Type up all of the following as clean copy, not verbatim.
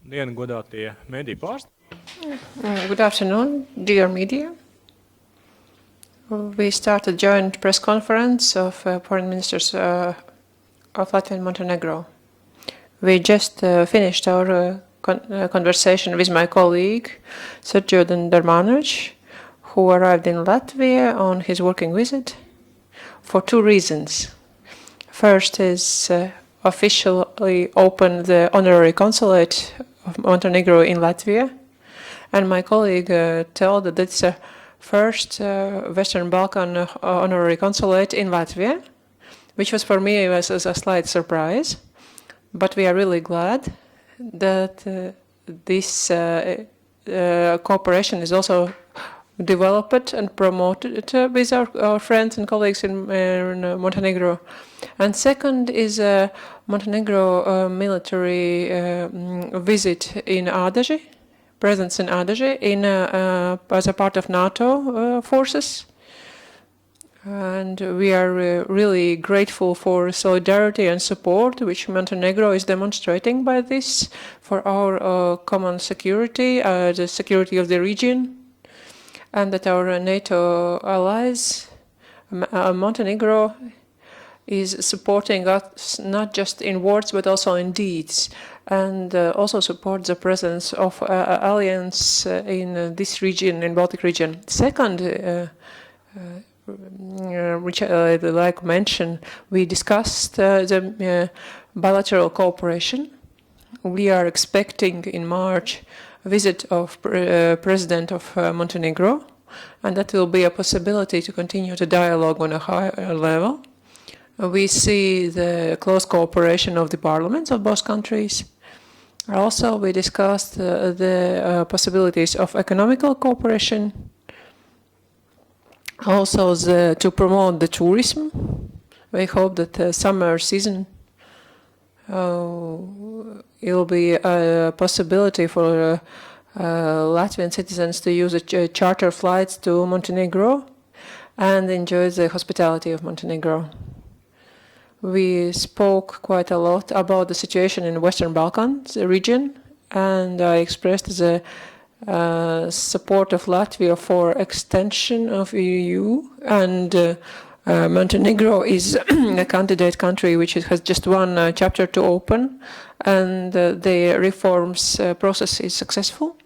Labdien, godātie mediju pārstāvji. Good afternoon, dear media. We start a joint press conference of foreign ministers of Latvia and Montenegro. We just finished our conversation with my colleague, Srdjan Darmanović, who arrived in Latvia on his working visit for two reasons. First is officially open the honorary consulate of Montenegro in Latvia, and my colleague told that it's the first Western Balkan honorary consulate in Latvia, which was for me was a slight surprise, but we are really glad that this cooperation is also developed and promoted with our friends and colleagues in Montenegro. And second is Montenegro military visit in Ādaži, presence in Ādaži as a part of NATO forces. And we are really grateful for solidarity and support which Montenegro is demonstrating by this for our common security, the security of the region, and that our NATO allies, Montenegro, is supporting us not just in words but also in deeds, and also supports the presence of alliance in this region, in Baltic region. Second, which I'd like to mention, we discussed the bilateral cooperation. We are expecting in March a visit of President of Montenegro, and that will be a possibility to continue the dialogue on a higher level. We see the close cooperation of the parliaments of both countries. Also, we discussed the possibilities of economical cooperation. Also, to promote the tourism. We hope that the summer season it will be a possibility for Latvian citizens to use charter flights to Montenegro and enjoy the hospitality of Montenegro. We spoke quite a lot about the situation in Western Balkans region, and I expressed the support of Latvia for extension of EU, and Montenegro is a candidate country which has just one chapter to open, and the reforms process is successful.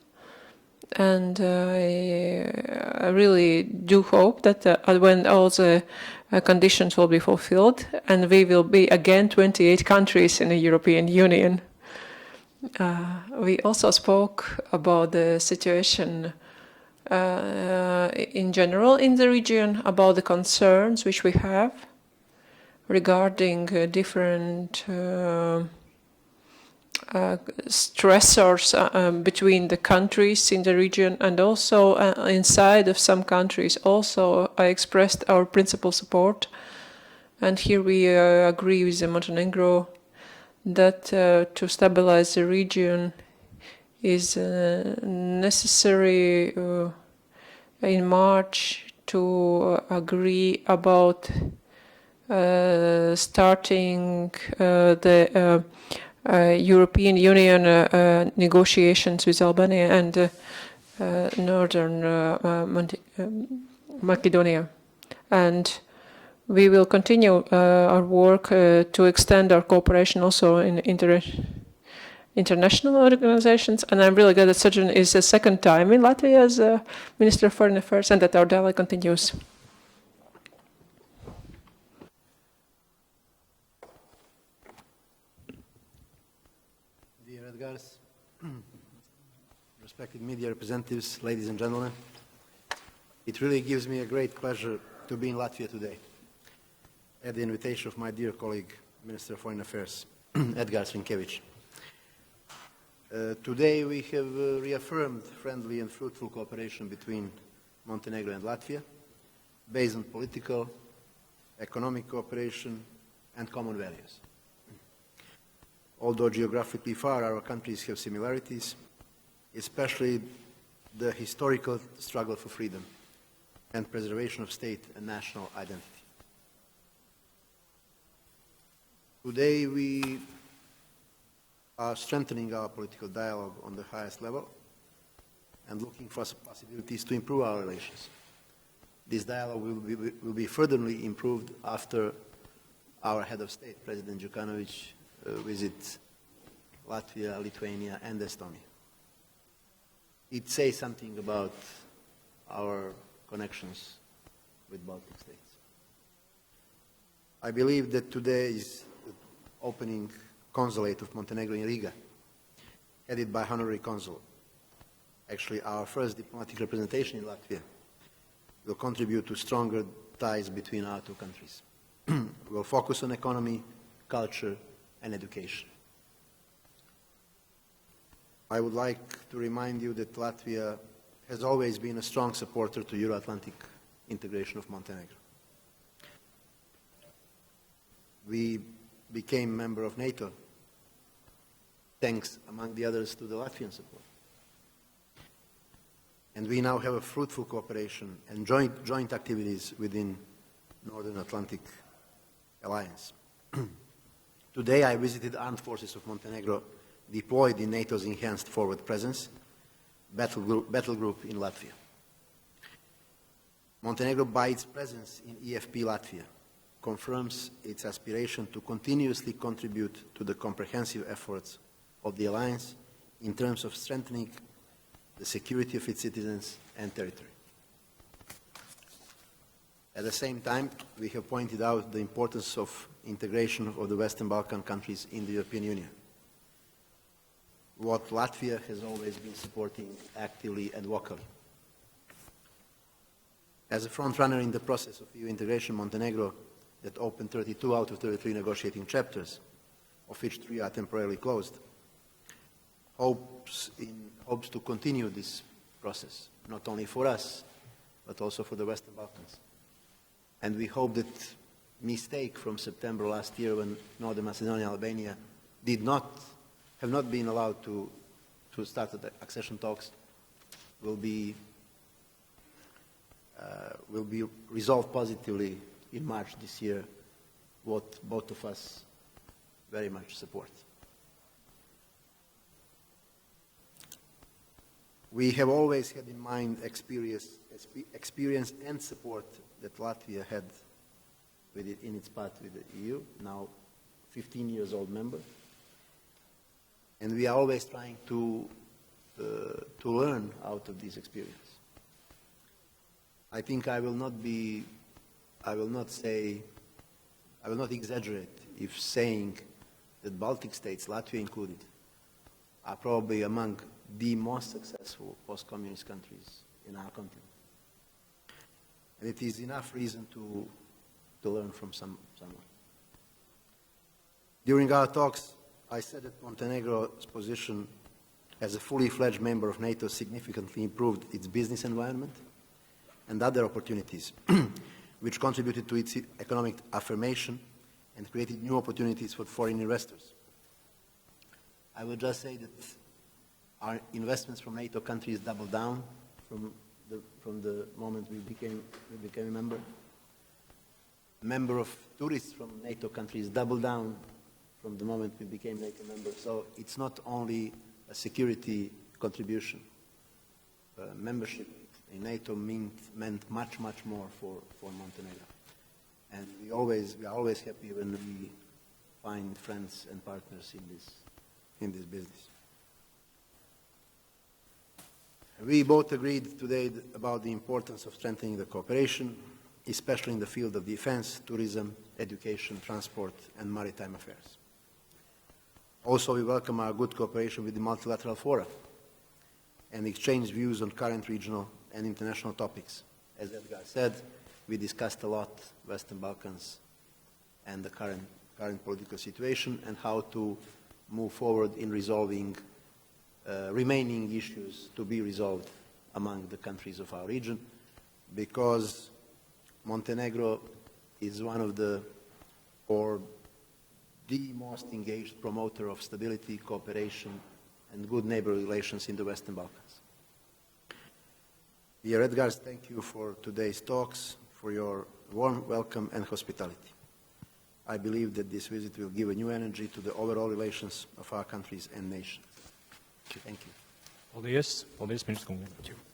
And I really do hope that when all the conditions will be fulfilled, and we will be again 28 countries in the European Union. We also spoke about the situation in general in the region, about the concerns which we have regarding different stressors between the countries in the region, and also inside of some countries. Also, I expressed our principal support, and here we agree with Montenegro that to stabilize the region is necessary in March to agree about starting the European Union negotiations with Albania and Northern Macedonia. And we will continue our work to extend our cooperation also in international organizations. And I'm really glad that Srdjan is the second time in Latvia as Minister of Foreign Affairs, and that our dialogue continues. Dear Edgars, respected media representatives, ladies and gentlemen, it really gives me a great pleasure to be in Latvia today at the invitation of my dear colleague, Minister of Foreign Affairs, Edgars Rinkēvičs. Today we have reaffirmed friendly and fruitful cooperation between Montenegro and Latvia, based on political, economic cooperation and common values. Although geographically far, our countries have similarities, especially the historical struggle for freedom and preservation of state and national identity. Today we are strengthening our political dialogue on the highest level and looking for possibilities to improve our relations. This dialogue will be furtherly improved after our head of state, President Đukanović, visits Latvia, Lithuania, and Estonia. It says something about our connections with Baltic states. I believe that today is the opening consulate of Montenegro in Riga, headed by Honorary Consul. Actually, our first diplomatic representation in Latvia will contribute to stronger ties between our two countries. We will focus on economy, culture, and education. I would like to remind you that Latvia has always been a strong supporter to Euro-Atlantic integration of Montenegro. We became a member of NATO, thanks, among the others, to the Latvian support. And we now have a fruitful cooperation and joint activities within Northern Atlantic Alliance. Today I visited armed forces of Montenegro deployed in NATO's enhanced forward presence, battle group in Latvia. Montenegro, by its presence in EFP Latvia, confirms its aspiration to continuously contribute to the comprehensive efforts of the alliance in terms of strengthening the security of its citizens and territory. At the same time, we have pointed out the importance of integration of the Western Balkan countries in the European Union, what Latvia has always been supporting actively and vocally. As a front-runner in the process of EU integration, Montenegro, that opened 32 out of 33 negotiating chapters, of which 3 are temporarily closed, hopes to continue this process, not only for us, but also for the Western Balkans. And we hope that mistake from September last year when Northern Macedonia and Albania have not been allowed to start the accession talks will be resolved positively in March this year, what both of us very much support. We have always had in mind experience and support that Latvia had with it in its path with the EU, now 15 years old member. And we are always trying to learn out of this experience. I think I will not exaggerate if saying that Baltic states, Latvia included, are probably among the most successful post-communist countries in our continent. And it is enough reason to learn from someone. During our talks, I said that Montenegro's position as a fully fledged member of NATO significantly improved its business environment and other opportunities, which contributed to its economic affirmation and created new opportunities for foreign investors. I will just say that our investments from NATO countries doubled down from the moment we became a member. Number of tourists from NATO countries doubled down from the moment we became NATO member. So it's not only a security contribution. Membership in NATO meant much, much more for Montenegro. And we are always happy when we find friends and partners in this business. We both agreed today about the importance of strengthening the cooperation, especially in the field of defense, tourism, education, transport, and maritime affairs. Also, we welcome our good cooperation with the multilateral fora and exchange views on current regional and international topics. As Edgars said, we discussed a lot Western Balkans and the current political situation and how to move forward in resolving remaining issues to be resolved among the countries of our region, because Montenegro is one of the most engaged promoter of stability, cooperation, and good neighborly relations in the Western Balkans. Dear Edgars, thank you for today's talks, for your warm welcome and hospitality. I believe that this visit will give a new energy to the overall relations of our countries and nations. Thank you. Paldies. Paldies, ministrs kungam.